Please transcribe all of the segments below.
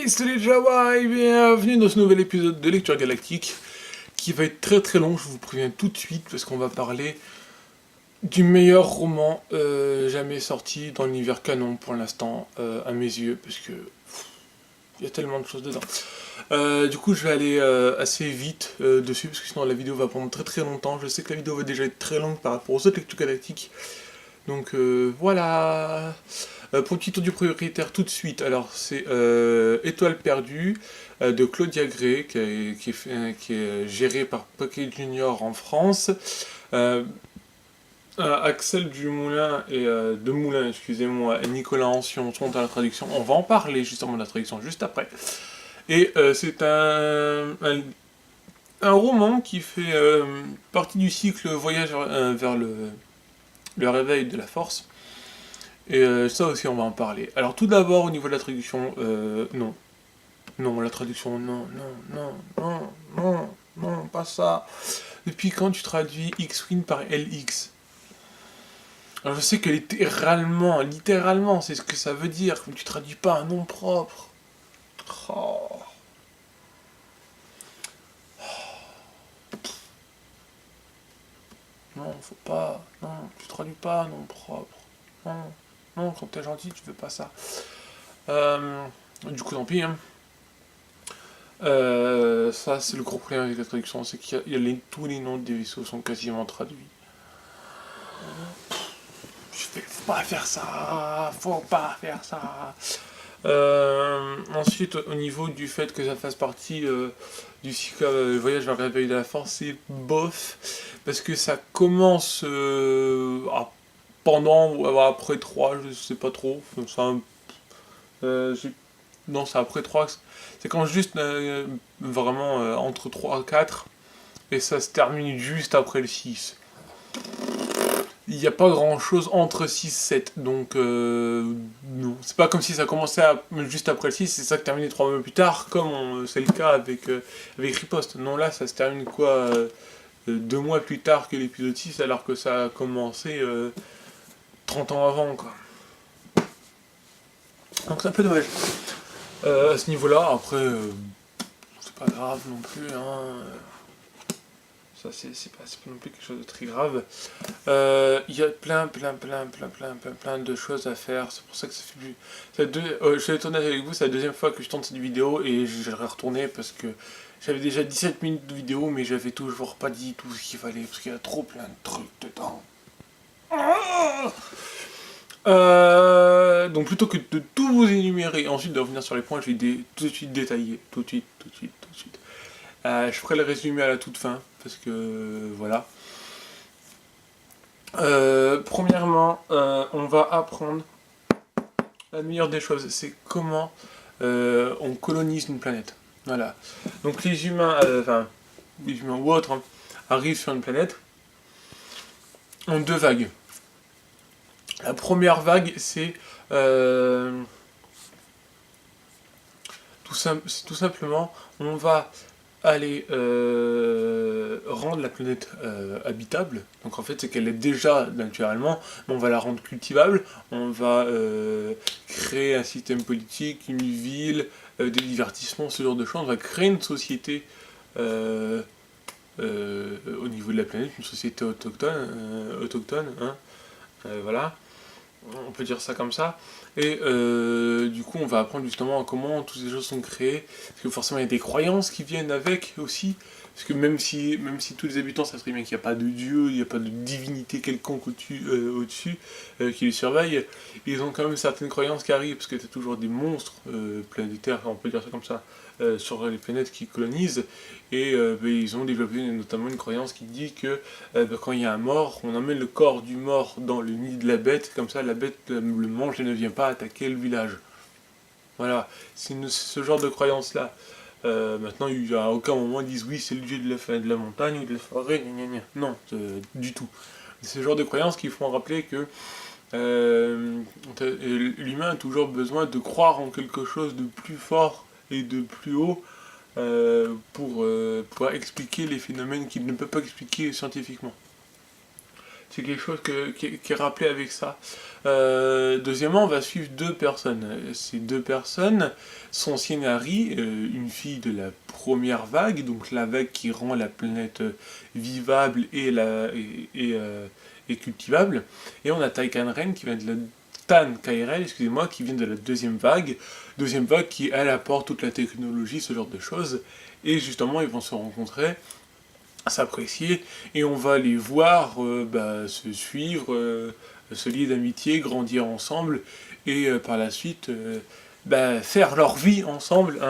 Salut Java et bienvenue dans ce nouvel épisode de Lecture Galactique qui va être très très long, je vous préviens tout de suite parce qu'on va parler du meilleur roman jamais sorti dans l'univers canon pour l'instant à mes yeux parce que il y a tellement de choses dedans. Du coup je vais aller assez vite dessus parce que sinon la vidéo va prendre très très longtemps. Je sais que la vidéo va déjà être très longue par rapport aux autres Lectures Galactiques. Donc voilà. Pour le petit tour du propriétaire tout de suite, alors c'est Étoile perdue de Claudia Gray qui est géré par Pocket Junior en France. Axel Dumoulin et Demoulin, excusez-moi, et Nicolas Ancion sont à la traduction. On va en parler justement de la traduction juste après. Et c'est un roman qui fait partie du cycle Voyage vers le réveil de la force. Et ça aussi, on va en parler. Alors, tout d'abord, au niveau de la traduction, non. Non, la traduction, non, pas ça. Depuis quand tu traduis X-Wing par LX? Alors, je sais que littéralement, c'est ce que ça veut dire, mais tu traduis pas un nom propre. Oh. Non, faut pas. Non, tu traduis pas un nom propre. Non, quand t'es gentil, tu veux pas ça. Du coup, tant pis. Hein. Ça, c'est le gros problème avec la traduction, c'est qu'il y a tous les noms des vaisseaux sont quasiment traduits. Faut pas faire ça, faut pas faire ça. Ensuite, au niveau du fait que ça fasse partie du cycle Voyage vers le réveil de la force, c'est bof, parce que ça commence pendant ou après 3, je sais pas trop. Non, c'est après 3. C'est quand juste vraiment entre 3 et 4. Et ça se termine juste après le 6. Il n'y a pas grand chose entre 6 et 7. Donc, non. C'est pas comme si ça commençait juste après le 6 et ça se terminait 3 mois plus tard, comme c'est le cas avec Riposte. Non, là, ça se termine quoi 2 mois plus tard que l'épisode 6, alors que ça a commencé 30 ans avant, quoi. Donc, c'est un peu dommage. À ce niveau-là, après, c'est pas grave non plus, hein. Ça, c'est pas non plus quelque chose de très grave. Il y a plein de choses à faire. C'est pour ça que ça fait plus. Je vais être honnête avec vous, c'est la deuxième fois que je tourne cette vidéo et je vais retourner parce que j'avais déjà 17 minutes de vidéo, mais j'avais toujours pas dit tout ce qu'il fallait parce qu'il y a trop plein de trucs dedans. Donc plutôt que de tout vous énumérer et ensuite de revenir sur les points, je vais tout de suite détailler. Tout de suite. Je ferai le résumé à la toute fin, parce que voilà. Premièrement, on va apprendre la meilleure des choses, c'est comment on colonise une planète. Voilà. Donc les humains ou autres, hein, arrivent sur une planète en 2 vagues. La première vague, c'est tout simplement, on va aller rendre la planète habitable. Donc en fait, c'est qu'elle est déjà naturellement, mais on va la rendre cultivable. On va créer un système politique, une ville, des divertissements, ce genre de choses. On va créer une société au niveau de la planète, une société autochtone, hein, voilà. On peut dire ça comme ça. Et du coup, on va apprendre justement comment toutes ces choses sont créées. Parce que forcément, il y a des croyances qui viennent avec aussi. Parce que même si tous les habitants savent très bien qu'il n'y a pas de dieu, il n'y a pas de divinité quelconque au-dessus qui les surveille, ils ont quand même certaines croyances qui arrivent. Parce que tu as toujours des monstres planétaires, on peut dire ça comme ça, sur les planètes qui colonisent. Et ils ont développé notamment une croyance qui dit que quand il y a un mort, on emmène le corps du mort dans le nid de la bête, comme ça la bête le mange et ne vient pas attaquer le village. Voilà, c'est ce genre de croyance-là. Maintenant, il n'y a aucun moment ils disent oui, c'est le dieu de la montagne ou de la forêt, gna gna gna. Non, du tout. C'est ce genre de croyances qui font rappeler que l'humain a toujours besoin de croire en quelque chose de plus fort et de plus haut pour pouvoir expliquer les phénomènes qu'il ne peut pas expliquer scientifiquement. C'est quelque chose qui est rappelé avec ça. Deuxièmement, on va suivre deux personnes. Ces deux personnes sont Cynari, une fille de la première vague, donc la vague qui rend la planète vivable et cultivable. Et on a Taikan Ren qui vient de la Tan Kairel, excusez-moi, qui vient de la deuxième vague. Deuxième vague qui, elle, apporte toute la technologie, ce genre de choses. Et justement, ils vont se rencontrer, s'apprécier, et on va les voir se suivre, se lier d'amitié, grandir ensemble, et par la suite faire leur vie ensemble,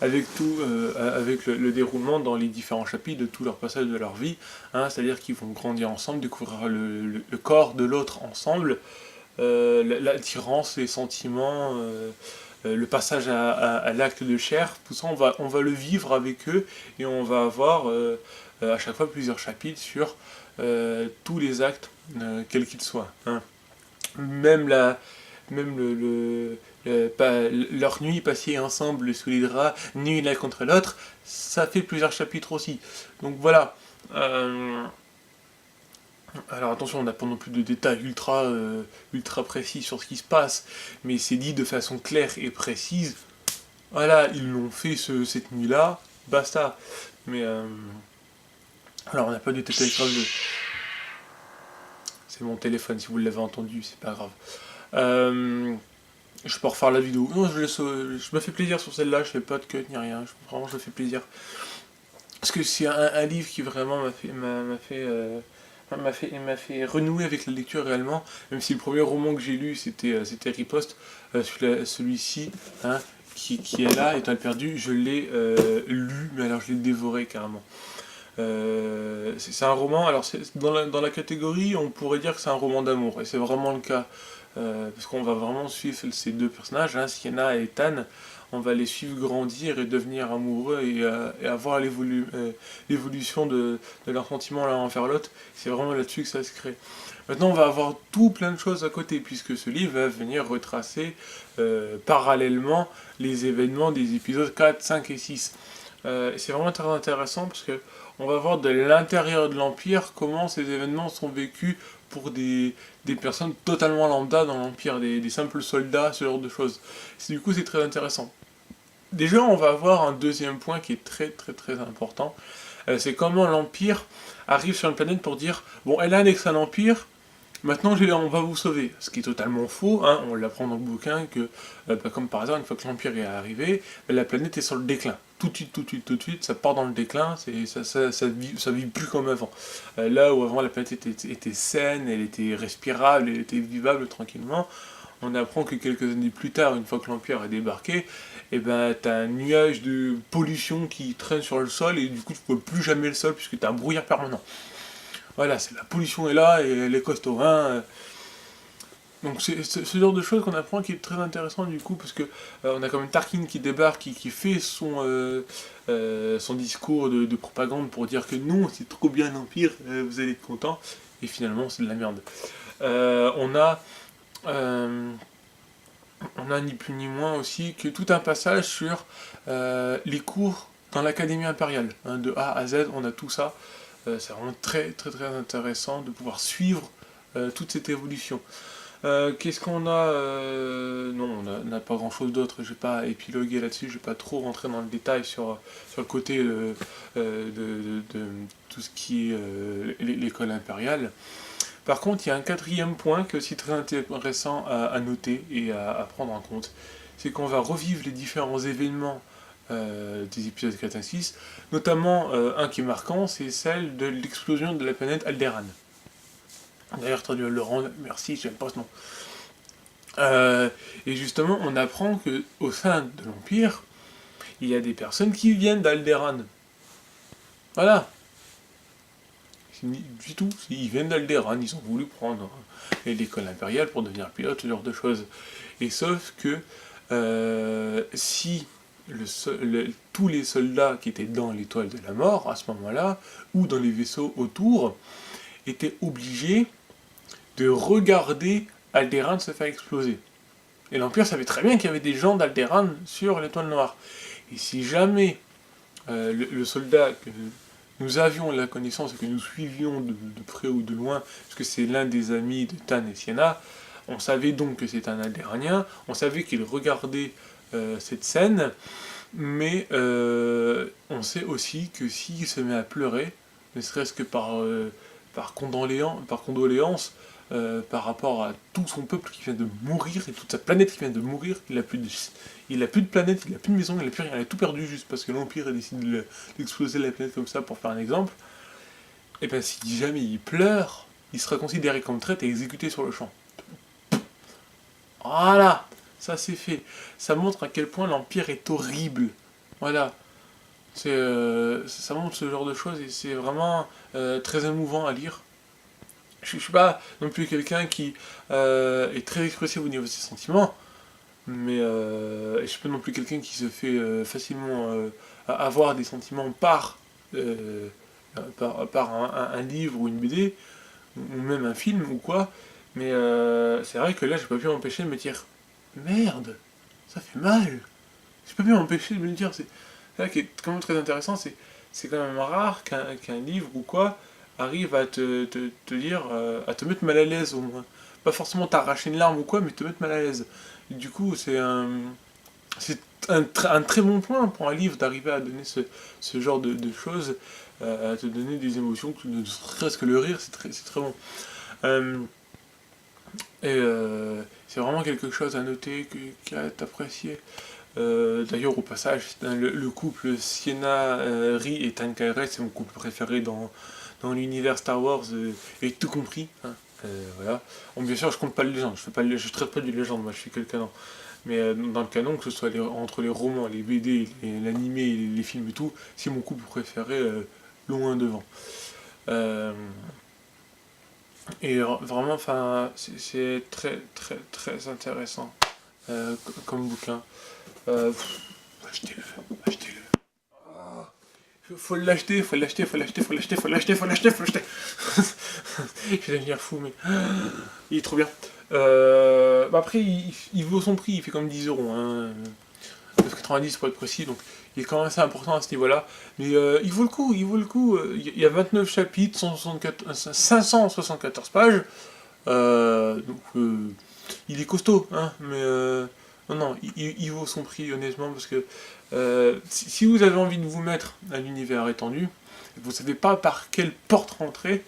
avec tout, avec le déroulement dans les différents chapitres de tout leur passage de leur vie, c'est-à-dire qu'ils vont grandir ensemble, découvrir le corps de l'autre ensemble, l'attirance, les sentiments, le passage à l'acte de chair, tout ça on va le vivre avec eux, et on va avoir à chaque fois plusieurs chapitres sur tous les actes, quels qu'ils soient. Même leur nuit passée ensemble sous les draps, nuit l'un contre l'autre, ça fait plusieurs chapitres aussi. Donc voilà. Alors attention, on n'a pas non plus de détails ultra précis sur ce qui se passe, mais c'est dit de façon claire et précise. Voilà, ils l'ont fait cette nuit-là, basta. Mais alors on n'a pas de détails graves. C'est mon téléphone, si vous l'avez entendu, c'est pas grave. Je peux refaire la vidéo. Non, je me fais plaisir sur celle-là, je fais pas de cut ni rien. Vraiment, je me fais plaisir. Parce que c'est un livre qui vraiment m'a fait renouer avec la lecture réellement, même si le premier roman que j'ai lu c'était Riposte, celui-ci, qui est là, Étoile perdue, je l'ai lu, mais alors je l'ai dévoré carrément. C'est un roman, alors dans la catégorie, on pourrait dire que c'est un roman d'amour, et c'est vraiment le cas, parce qu'on va vraiment suivre ces deux personnages, Sienna et Tan. On va les suivre grandir et devenir amoureux et avoir l'évolution de leurs sentiments l'un envers l'autre. C'est vraiment là-dessus que ça se crée. Maintenant, on va avoir tout plein de choses à côté, puisque ce livre va venir retracer parallèlement les événements des épisodes 4, 5 et 6. C'est vraiment très intéressant, parce que on va voir de l'intérieur de l'Empire comment ces événements sont vécus pour des personnes totalement lambda dans l'Empire, des simples soldats, ce genre de choses. Du coup, c'est très intéressant. Déjà, on va avoir un deuxième point qui est très important. C'est comment l'Empire arrive sur une planète pour dire « Bon, elle a annexé un empire, maintenant on va vous sauver ». Ce qui est totalement faux, on l'apprend dans le bouquin que, comme par hasard, une fois que l'Empire est arrivé, la planète est sur le déclin. Tout de suite, ça part dans le déclin, ça vit plus comme avant. Là où avant la planète était saine, elle était respirable, elle était vivable tranquillement, on apprend que quelques années plus tard, une fois que l'Empire a débarqué, t'as un nuage de pollution qui traîne sur le sol, et du coup tu ne vois plus jamais le sol puisque t'as un brouillard permanent. Voilà, la pollution est là, et elle est costaud. Donc c'est ce genre de choses qu'on apprend qui est très intéressant du coup, parce que on a quand même Tarkin qui débarque, qui fait son discours de propagande pour dire que non, c'est trop bien l'Empire, vous allez être contents, et finalement c'est de la merde. On a ni plus ni moins aussi que tout un passage sur les cours dans l'Académie impériale. De A à Z, on a tout ça. C'est vraiment très intéressant de pouvoir suivre toute cette évolution. Qu'est-ce qu'on a Non, on n'a pas grand chose d'autre, je vais pas épiloguer là-dessus, je vais pas trop rentrer dans le détail sur le côté de tout ce qui est l'école impériale. Par contre, il y a un quatrième point qui est aussi très intéressant à noter et à prendre en compte. C'est qu'on va revivre les différents événements des épisodes 4 à 6, notamment un qui est marquant, c'est celle de l'explosion de la planète Alderaan. D'ailleurs, traduit Laurent, merci, j'aime pas ce nom. Et justement, on apprend qu'au sein de l'Empire, il y a des personnes qui viennent d'Alderaan. Voilà. Du tout, ils viennent d'Alderaan, ils ont voulu prendre l'école impériale pour devenir pilote, ce genre de choses. Et sauf que si tous les soldats qui étaient dans l'étoile de la mort à ce moment-là, ou dans les vaisseaux autour, étaient obligés de regarder Alderaan se faire exploser. Et l'Empire savait très bien qu'il y avait des gens d'Alderaan sur l'étoile noire. Et si jamais le soldat nous avions la connaissance et que nous suivions de près ou de loin, puisque c'est l'un des amis de Tan et Sienna, on savait donc que c'est un Aldéranien, on savait qu'il regardait cette scène, mais on sait aussi que s'il se met à pleurer, ne serait-ce que par condoléance, par rapport à tout son peuple qui vient de mourir et toute sa planète qui vient de mourir, il a plus de planète, il a plus de maison, il a plus rien, il a tout perdu juste parce que l'Empire a décidé d'exploser la planète comme ça pour faire un exemple. Et bien si jamais il pleure, il sera considéré comme traître et exécuté sur le champ. Voilà, ça c'est fait. Ça montre à quel point l'Empire est horrible. Voilà. Ça montre ce genre de choses et c'est vraiment très émouvant à lire. Je suis pas non plus quelqu'un qui est très expressif au niveau de ses sentiments, mais je suis pas non plus quelqu'un qui se fait facilement avoir des sentiments euh, par un livre ou une BD, ou même un film ou quoi, mais c'est vrai que là j'ai pas pu m'empêcher de me dire merde, ça fait mal. J'ai pas pu m'empêcher de me dire, c'est là qui est quand même très intéressant, c'est quand même rare qu'un livre ou quoi arrive à te dire, à te mettre mal à l'aise au moins. Pas forcément t'arracher une larme ou quoi, mais te mettre mal à l'aise. Et du coup, c'est un très bon point pour un livre d'arriver à donner ce genre de choses, à te donner des émotions, ne serait-ce que le rire, c'est très bon. Euh, c'est vraiment quelque chose à noter, qu'à apprécier. D'ailleurs, au passage, le couple Sienna, Ri et Tankaire, c'est mon couple préféré dans l'univers Star Wars, et tout compris. Hein. Voilà. Bon, bien sûr, je compte pas les légendes, je traite pas du légende, moi je suis que le canon. Mais dans le canon, que ce soit entre les romans, les BD, l'animé, les films et tout, c'est mon couple préféré loin devant. Euh, et vraiment, enfin, c'est très très très intéressant comme bouquin. Achetez-le, achetez-le. Faut l'acheter, faut l'acheter, faut l'acheter, faut l'acheter, faut l'acheter, faut l'acheter, faut l'acheter. Je vais devenir fou, mais il est trop bien. Après, il vaut son prix, il fait comme 10 €. Hein. 9,90 pour être précis, donc il est quand même assez important à ce niveau-là. Mais il vaut le coup, il vaut le coup. Il y a 29 chapitres, 574 pages. Donc il est costaud, hein, mais non, non, il vaut son prix honnêtement parce que si vous avez envie de vous mettre à l'univers étendu, vous ne savez pas par quelle porte rentrer,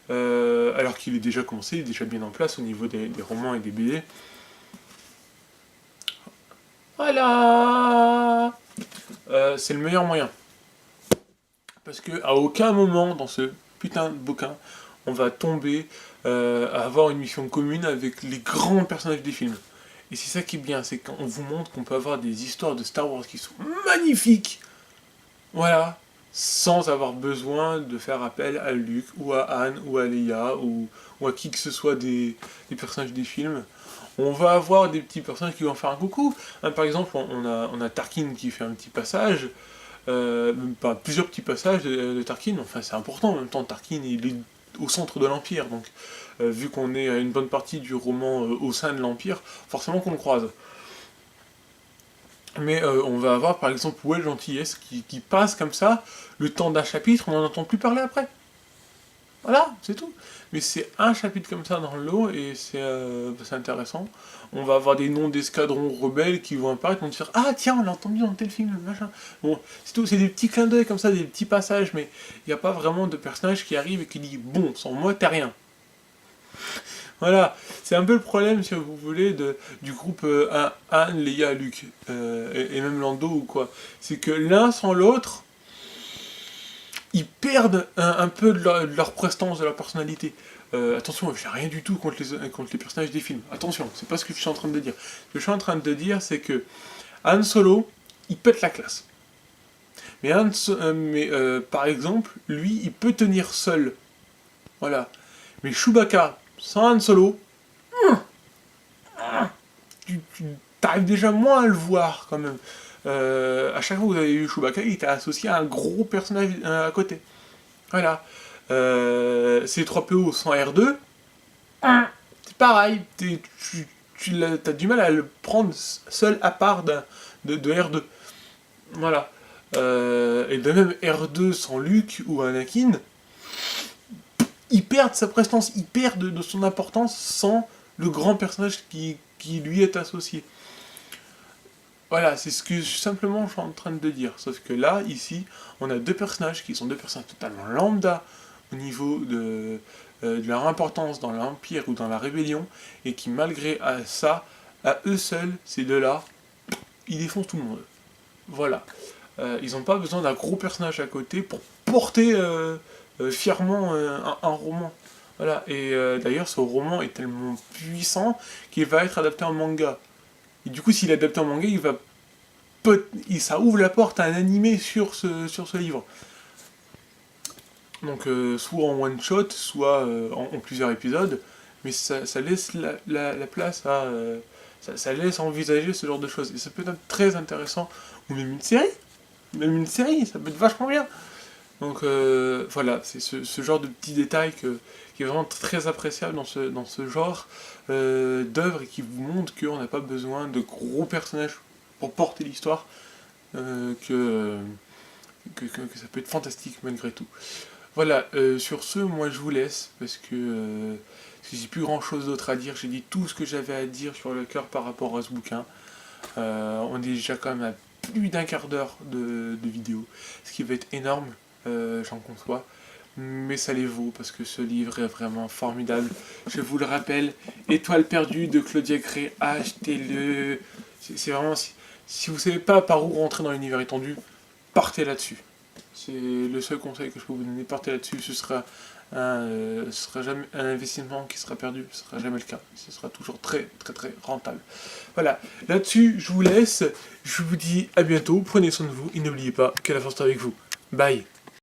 alors qu'il est déjà commencé, il est déjà bien en place au niveau des romans et des BD. Voilà, c'est le meilleur moyen. Parce que à aucun moment dans ce putain de bouquin, on va tomber à avoir une mission commune avec les grands personnages des films. Et c'est ça qui est bien, c'est qu'on vous montre qu'on peut avoir des histoires de Star Wars qui sont magnifiques, voilà, sans avoir besoin de faire appel à Luke, ou à Han, ou à Leia, ou à qui que ce soit des personnages des films. On va avoir des petits personnages qui vont faire un coucou. Hein, par exemple, on a Tarkin qui fait un petit passage, même pas plusieurs petits passages de Tarkin, enfin c'est important en même temps, Tarkin il est au centre de l'Empire, donc vu qu'on est une bonne partie du roman au sein de l'Empire, forcément qu'on le croise. Mais on va avoir par exemple Well Gentillesse qui passe comme ça, le temps d'un chapitre, on n'en entend plus parler après. Voilà, c'est tout. Mais c'est un chapitre comme ça dans le lot et c'est intéressant. On va avoir des noms d'escadrons rebelles qui vont apparaître, on va dire ah tiens on l'a entendu dans tel film, machin. Bon, c'est tout, c'est des petits clins d'œil comme ça, des petits passages, mais il n'y a pas vraiment de personnage qui arrive et qui dit bon, sans moi t'es rien. Voilà, c'est un peu le problème, si vous voulez, du groupe Han, Leia, Luke, et même Lando ou quoi. C'est que l'un sans l'autre, ils perdent un peu de leur prestance, de leur personnalité. Attention, je n'ai rien du tout contre les personnages des films. Attention, c'est pas ce que je suis en train de dire. Ce que je suis en train de dire, c'est que Han Solo, il pète la classe. Mais par exemple, lui, il peut tenir seul. Voilà. Mais Chewbacca, sans Han Solo, tu t'arrives déjà moins à le voir quand même. À chaque fois que vous avez vu Chewbacca, il était associé à un gros personnage à côté. Voilà. C3PO sans R2, c'est pareil. Tu as du mal à le prendre seul à part de R2. Voilà. et de même R2 sans Luke ou Anakin, il perd de sa prestance, il perd de son importance sans le grand personnage qui lui est associé. Voilà, c'est ce que simplement je suis en train de dire. Sauf que là, ici, on a deux personnages qui sont deux personnages totalement lambda au niveau de leur importance dans l'Empire ou dans la Rébellion, et qui malgré ça, à eux seuls, ces deux-là, ils défoncent tout le monde. Voilà. Ils n'ont pas besoin d'un gros personnage à côté pour porter fièrement un roman. Voilà. Et d'ailleurs, ce roman est tellement puissant qu'il va être adapté en manga. Et du coup, s'il est adapté en manga, ça ouvre la porte à un animé sur ce livre. Donc, soit en one shot, soit en plusieurs épisodes, mais ça laisse la place à. Ça laisse envisager ce genre de choses. Et ça peut être très intéressant. Ou même une série. Même une série, ça peut être vachement bien. Donc voilà, c'est ce genre de petits détails qui est vraiment très appréciable dans ce genre d'œuvre, et qui vous montre qu'on n'a pas besoin de gros personnages pour porter l'histoire, que ça peut être fantastique malgré tout. Voilà, sur ce, moi je vous laisse, parce que j'ai plus grand chose d'autre à dire. J'ai dit tout ce que j'avais à dire sur le cœur par rapport à ce bouquin. On est déjà quand même à plus d'un quart d'heure de vidéo, ce qui va être énorme, j'en conçois, mais ça les vaut, parce que ce livre est vraiment formidable. Je vous le rappelle, Étoile perdue de Claudia Gray, achetez-le. C'est vraiment, si vous ne savez pas par où rentrer dans l'univers étendu, partez là-dessus. C'est le seul conseil que je peux vous donner, partez là-dessus. Ce sera jamais un investissement qui sera perdu, ce sera jamais le cas. Ce sera toujours très très très rentable. Voilà, là-dessus je vous laisse, je vous dis à bientôt, prenez soin de vous et n'oubliez pas que la force est avec vous. Bye.